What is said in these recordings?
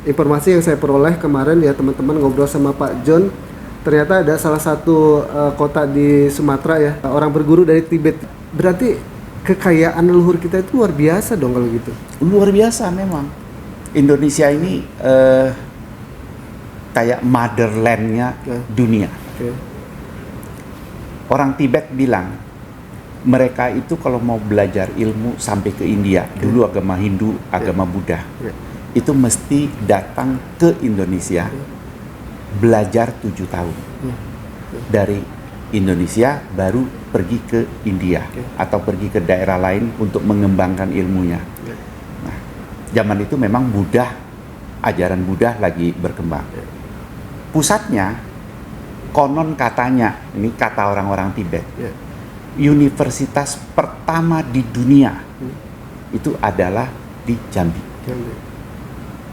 informasi yang saya peroleh kemarin ya teman-teman ngobrol sama Pak John, ternyata ada salah satu kota di Sumatera ya, orang berguru dari Tibet. Berarti kekayaan leluhur kita itu luar biasa dong kalau gitu. Luar biasa memang. Indonesia ini kayak motherland-nya dunia. Orang Tibet bilang mereka itu kalau mau belajar ilmu sampai ke India, dulu agama Hindu, agama Buddha, itu mesti datang ke Indonesia, belajar 7 tahun. Dari Indonesia baru pergi ke India atau pergi ke daerah lain untuk mengembangkan ilmunya. Nah, zaman itu memang Buddha, ajaran Buddha lagi berkembang. Pusatnya, konon katanya, ini kata orang-orang Tibet, universitas pertama di dunia itu adalah di Jambi.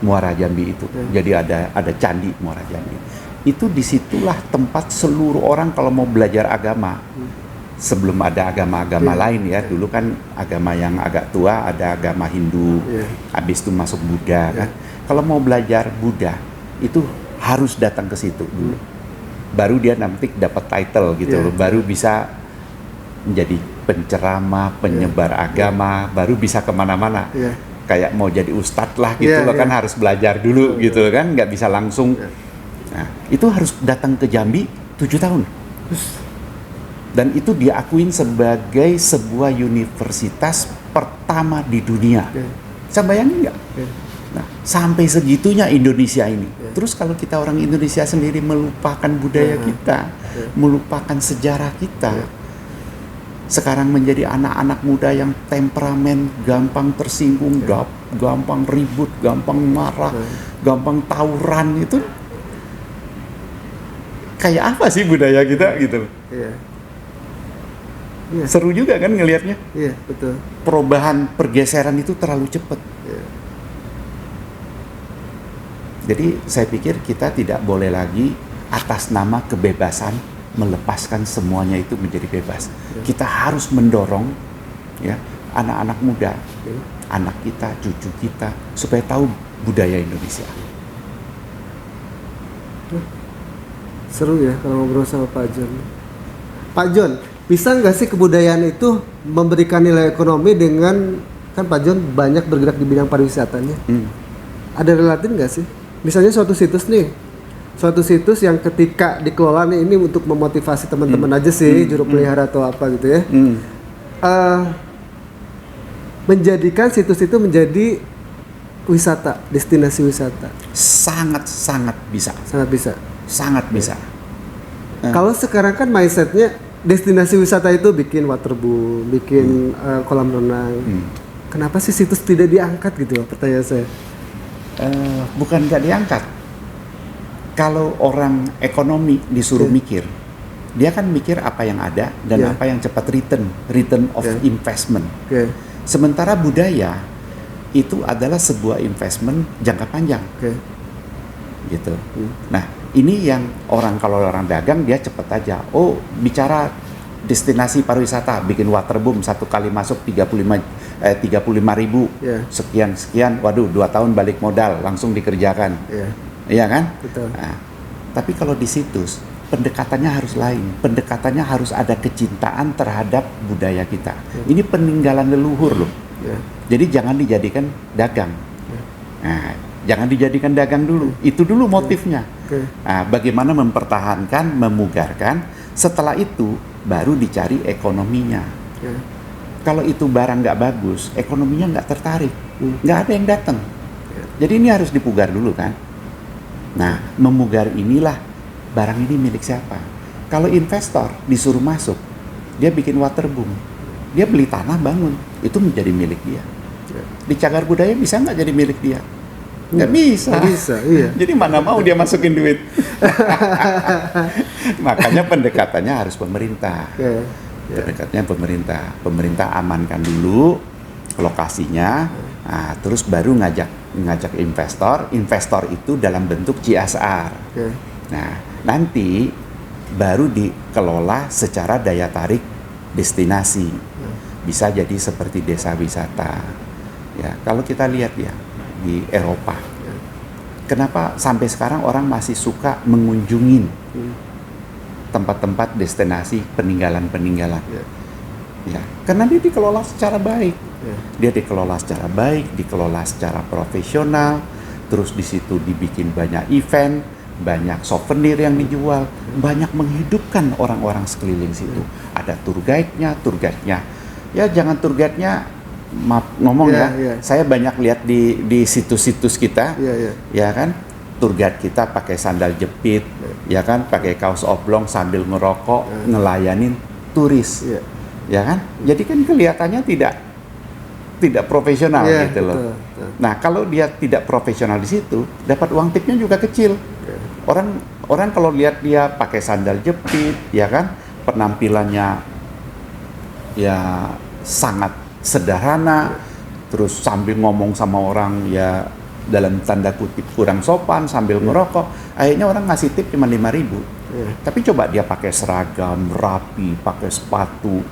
Muara Jambi itu. Jadi ada candi Muara Jambi. Itu disitulah tempat seluruh orang kalau mau belajar agama. Sebelum ada agama-agama lain ya. Dulu kan agama yang agak tua ada agama Hindu. Habis itu masuk Buddha kan. Kalau mau belajar Buddha itu harus datang ke situ dulu. Baru dia nanti dapat title gitu loh. Baru bisa menjadi penceramah, penyebar agama, baru bisa kemana-mana. Kayak mau jadi ustadz lah gitu loh kan harus belajar dulu gitu kan, nggak bisa langsung. Nah, itu harus datang ke Jambi 7 tahun. Dan itu diakuin sebagai sebuah universitas pertama di dunia. Saya bayangin nggak? Nah, sampai segitunya Indonesia ini. Terus kalau kita orang Indonesia sendiri melupakan budaya kita, melupakan sejarah kita, sekarang menjadi anak-anak muda yang temperamen, gampang tersinggung, gampang ribut, gampang marah, gampang tawuran, itu kayak apa sih budaya kita gitu? Seru juga kan ngelihatnya? Iya, betul. Perubahan pergeseran itu terlalu cepat. Jadi saya pikir kita tidak boleh lagi atas nama kebebasan melepaskan semuanya itu menjadi bebas. Kita harus mendorong ya anak-anak muda, anak kita, cucu kita supaya tahu budaya Indonesia. Seru ya kalau ngobrol sama Pak John. Pak John, bisa nggak sih kebudayaan itu memberikan nilai ekonomi dengan, kan Pak John banyak bergerak di bidang pariwisatanya. Ada relatif nggak sih? Misalnya suatu situs yang ketika dikelola nih, ini untuk memotivasi teman-teman aja sih, juru pelihara atau apa gitu ya, menjadikan situs itu menjadi wisata, destinasi wisata. Sangat bisa. Sangat bisa. Kalau sekarang kan mindsetnya destinasi wisata itu bikin waterboom, bikin kolam renang. Kenapa sih situs tidak diangkat gitu, pertanyaan saya? Bukan nggak diangkat. Kalau orang ekonomi disuruh mikir, dia kan mikir apa yang ada dan apa yang cepat return of investment. Sementara budaya itu adalah sebuah investment jangka panjang, gitu. Nah, ini yang kalau orang dagang dia cepat aja. Oh, bicara destinasi pariwisata, bikin waterboom, satu kali masuk 35.000, sekian, waduh 2 tahun balik modal, langsung dikerjakan. Iya kan? Betul. Nah, tapi kalau di situs pendekatannya harus lain. Pendekatannya harus ada kecintaan terhadap budaya kita. Ini peninggalan leluhur loh. Jadi jangan dijadikan dagang. Nah, jangan dijadikan dagang dulu. Itu dulu motifnya. Nah, bagaimana mempertahankan, memugarkan. Setelah itu baru dicari ekonominya. Kalau itu barang nggak bagus, ekonominya nggak tertarik, nggak ada yang datang. Jadi ini harus dipugar dulu kan. Nah, memugar inilah barang ini milik siapa. Kalau investor disuruh masuk, dia bikin waterboom, dia beli tanah bangun, itu menjadi milik dia. Di cagar budaya bisa nggak jadi milik dia? Nggak bisa. Iya. Jadi mana mau dia masukin duit. Makanya pendekatannya harus pemerintah. Pendekatannya pemerintah amankan dulu lokasinya, nah, terus baru ngajak investor itu dalam bentuk CSR. Nah, nanti baru dikelola secara daya tarik destinasi. Bisa jadi seperti desa wisata. Ya, kalau kita lihat ya di Eropa, kenapa sampai sekarang orang masih suka mengunjungin tempat-tempat destinasi peninggalan-peninggalan. Ya, karena dia dikelola secara baik. Dia dikelola secara baik, dikelola secara profesional. Terus di situ dibikin banyak event, banyak souvenir yang dijual, banyak menghidupkan orang-orang sekeliling situ. Ada tour guide-nya. Ya jangan tour guide-nya ngomong saya banyak lihat di situs-situs kita, ya kan, tour guide kita pakai sandal jepit, ya kan, pakai kaos oblong sambil ngerokok, ngelayanin turis, ya kan, jadi kan kelihatannya tidak profesional gitu loh. Nah kalau dia tidak profesional di situ, dapat uang tipnya juga kecil. Orang kalau lihat dia pakai sandal jepit, ya kan, penampilannya ya sangat sederhana, terus sambil ngomong sama orang ya dalam tanda kutip kurang sopan sambil ngerokok, akhirnya orang ngasih tip cuma 5.000. Tapi coba dia pakai seragam rapi, pakai sepatu,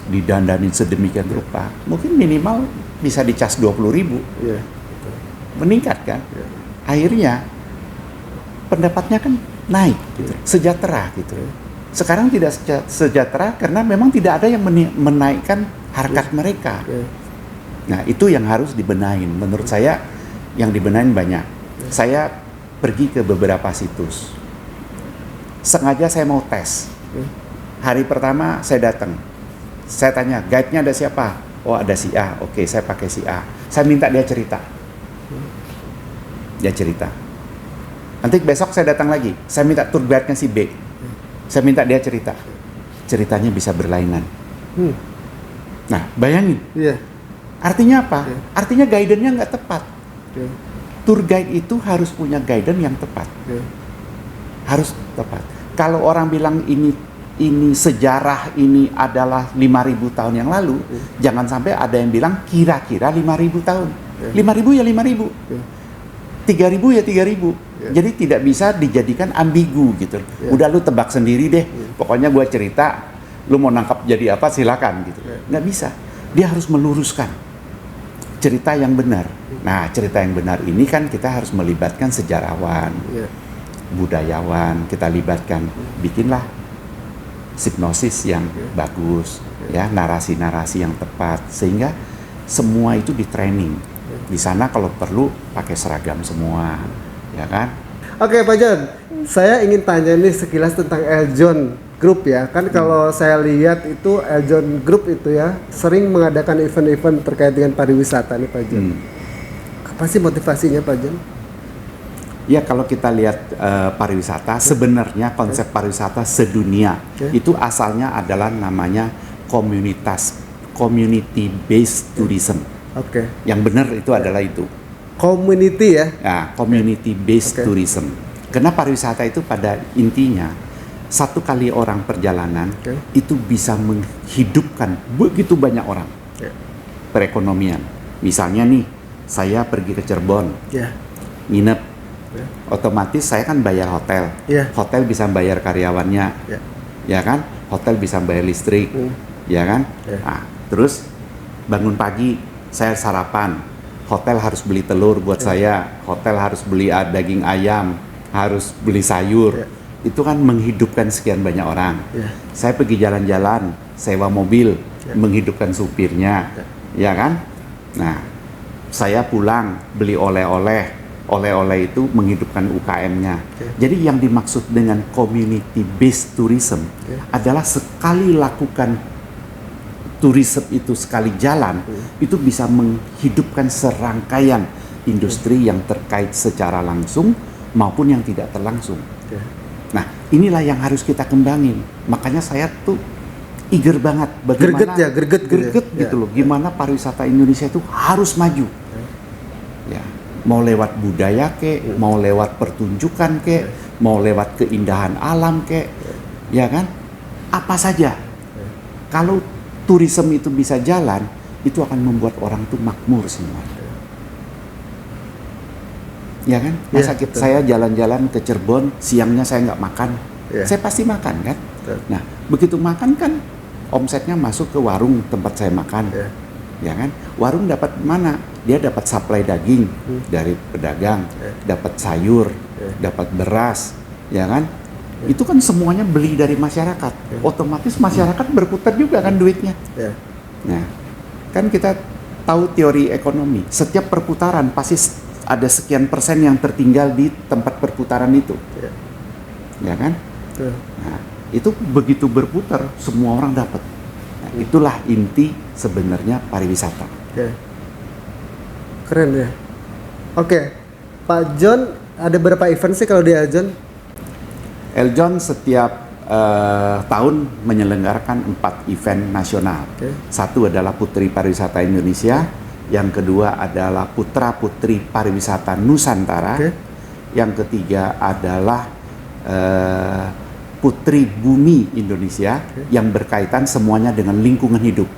didandanin sedemikian rupa, mungkin minimal bisa dicas 20.000. Meningkat kan? Akhirnya pendapatnya kan naik gitu, sejahtera gitu. Sekarang tidak sejahtera karena memang tidak ada yang menaikkan harkat mereka. Nah itu yang harus dibenahin. Menurut saya yang dibenahin banyak. Saya pergi ke beberapa situs. Sengaja saya mau tes. Hari pertama saya datang. Saya tanya, guide-nya ada siapa? Oh ada si A. Oke, saya pakai si A. Saya minta dia cerita. Dia cerita. Nanti besok saya datang lagi. Saya minta tour guide-nya si B. Saya minta dia cerita. Ceritanya bisa berlainan. Nah, bayangin. Artinya apa? Artinya guidance-nya nggak tepat. Tour guide itu harus punya guidance yang tepat. Harus tepat. Kalau orang bilang ini sejarah, ini adalah 5.000 tahun yang lalu, jangan sampai ada yang bilang kira-kira 5.000 tahun. 5.000 ya 5.000. 3.000 ya 3.000. Jadi tidak bisa dijadikan ambigu gitu. Udah lu tebak sendiri deh. Pokoknya gua cerita, lu mau nangkap jadi apa silakan gitu. Nggak bisa. Dia harus meluruskan cerita yang benar. Nah, cerita yang benar ini kan kita harus melibatkan sejarawan, budayawan, kita libatkan. Bikinlah hipnosis yang bagus, ya, narasi-narasi yang tepat, sehingga semua itu di training. Di sana kalau perlu pakai seragam semua, ya kan? Oke Pak John, saya ingin tanya nih sekilas tentang Eljon Group ya. Kan kalau saya lihat itu Eljon Group itu ya sering mengadakan event-event terkait dengan pariwisata nih Pak John. Apa sih motivasinya Pak John? Ya kalau kita lihat pariwisata, sebenarnya konsep pariwisata sedunia itu asalnya adalah namanya community based tourism. Yang benar itu adalah itu. Community ya? Nah, community based tourism. Karena pariwisata itu pada intinya satu kali orang perjalanan itu bisa menghidupkan begitu banyak orang. Perekonomian. Misalnya nih, saya pergi ke Cirebon, nginep. Otomatis saya kan bayar hotel. Hotel bisa bayar karyawannya. Ya kan? Hotel bisa bayar listrik. Ya kan? Nah, terus bangun pagi saya sarapan. Hotel harus beli telur buat saya. Hotel harus beli daging ayam, harus beli sayur. Itu kan menghidupkan sekian banyak orang. Saya pergi jalan-jalan, sewa mobil, menghidupkan supirnya. Ya kan? Nah, saya pulang beli oleh-oleh. Oleh-oleh itu menghidupkan UKM-nya. Jadi yang dimaksud dengan community based tourism adalah sekali lakukan tourism itu, sekali jalan itu bisa menghidupkan serangkaian industri yang terkait secara langsung maupun yang tidak terlangsung. Nah, inilah yang harus kita kembangin. Makanya saya tuh eager banget bagaimana greget gitu loh. Gimana pariwisata Indonesia itu harus maju. Ya. Mau lewat budaya mau lewat pertunjukan mau lewat keindahan alam ya kan? Apa saja. Kalau tourism itu bisa jalan, itu akan membuat orang tuh makmur semua. Ya kan? Masa saya jalan-jalan ke Cirebon, siangnya saya nggak makan, saya pasti makan kan? Nah, begitu makan kan, omsetnya masuk ke warung tempat saya makan. ya kan? Warung dapat mana? Dia dapat supply daging dari pedagang, dapat sayur, dapat beras, ya kan? Itu kan semuanya beli dari masyarakat. Otomatis masyarakat berputar juga kan duitnya. Nah, kan kita tahu teori ekonomi. Setiap perputaran pasti ada sekian persen yang tertinggal di tempat perputaran itu, ya kan? Nah, itu begitu berputar, semua orang dapat. Nah, itulah inti sebenarnya pariwisata. Keren ya. Oke, Pak John, ada berapa event sih kalau di Eljon? Eljon setiap tahun menyelenggarakan 4 event nasional. Satu adalah Putri Pariwisata Indonesia, yang kedua adalah Putra Putri Pariwisata Nusantara, yang ketiga adalah Putri Bumi Indonesia, yang berkaitan semuanya dengan lingkungan hidup.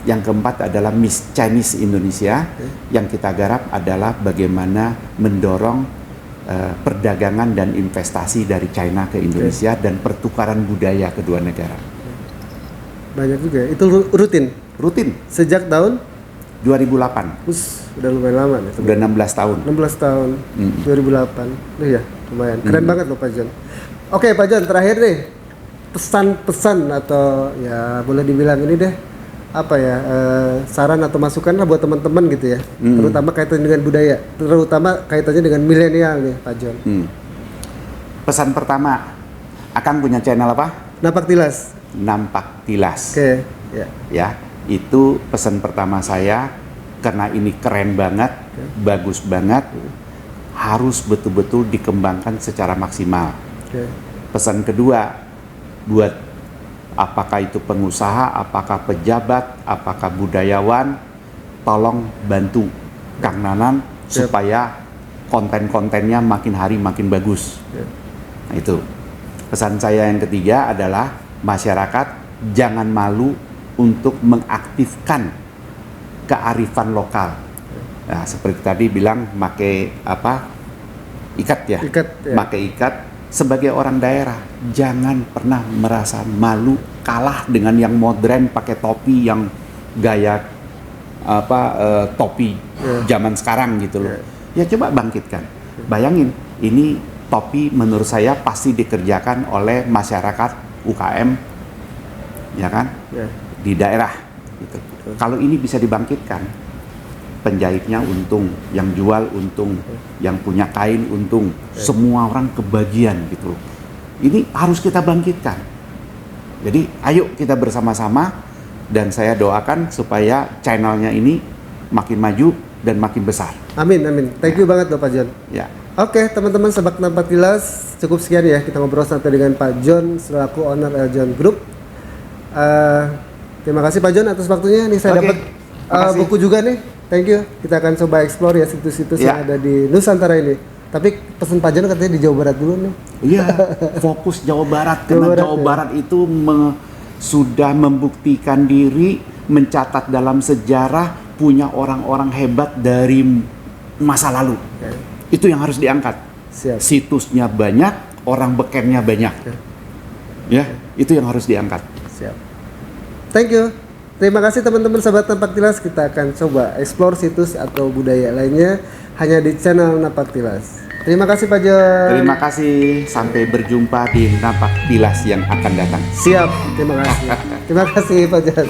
Yang keempat adalah Miss Chinese Indonesia, yang kita garap adalah bagaimana mendorong perdagangan dan investasi dari China ke Indonesia dan pertukaran budaya kedua negara. Banyak juga. Itu rutin? Rutin. Sejak tahun? 2008. Udah lumayan lama nih. Udah 16 tahun. 16 tahun. 2008. Ya, lumayan. Keren banget loh Pak John. Oke Pak John, terakhir nih. Pesan-pesan atau ya boleh dibilang ini deh, apa ya, saran atau masukan lah buat teman-teman gitu ya, terutama kaitannya dengan budaya, terutama kaitannya dengan milenial nih Pak John. Pesan pertama, Akang punya channel apa? Napak Tilas. Nampak Tilas. Ya, itu pesan pertama saya, karena ini keren banget, bagus banget, harus betul-betul dikembangkan secara maksimal. Pesan kedua, buat apakah itu pengusaha, apakah pejabat, apakah budayawan, tolong bantu Kang Nanan supaya konten-kontennya makin hari makin bagus. Nah, itu. Pesan saya yang ketiga adalah masyarakat jangan malu untuk mengaktifkan kearifan lokal. Nah, seperti tadi bilang pakai apa? Ikat ya. Pakai ikat. Sebagai orang daerah, jangan pernah merasa malu kalah dengan yang modern pakai topi yang gaya topi zaman sekarang gitu loh. Ya coba bangkitkan. Bayangin, ini topi menurut saya pasti dikerjakan oleh masyarakat UKM, ya kan? Di daerah gitu. Kalau ini bisa dibangkitkan, penjahitnya untung, yang jual untung, yang punya kain untung, semua orang kebagian gitu. Ini harus kita bangkitkan. Jadi ayo kita bersama-sama, dan saya doakan supaya channelnya ini makin maju dan makin besar. Amin, amin. Thank you banget loh Pak John. Ya. Oke, teman-teman Sobat Nampak Tilas, cukup sekian ya kita ngobrol santai dengan Pak John selaku owner Eljon Group. Terima kasih Pak John atas waktunya. Nih saya dapat buku juga nih. Thank you. Kita akan coba explore ya situs-situs yang ada di Nusantara ini. Tapi pesan Pak John katanya di Jawa Barat dulu nih. Iya, fokus Jawa Barat. Karena Jawa Barat itu sudah membuktikan diri, mencatat dalam sejarah, punya orang-orang hebat dari masa lalu. Itu yang harus diangkat. Situsnya banyak, orang bekennya banyak. Ya, itu yang harus diangkat. Siap. Thank you. Terima kasih teman-teman Sobat Nampak Tilas. Kita akan coba explore situs atau budaya lainnya hanya di channel Nampak Tilas. Terima kasih Pak John. Terima kasih. Sampai berjumpa di Nampak Tilas yang akan datang. Siap. Terima kasih. Terima kasih Pak John.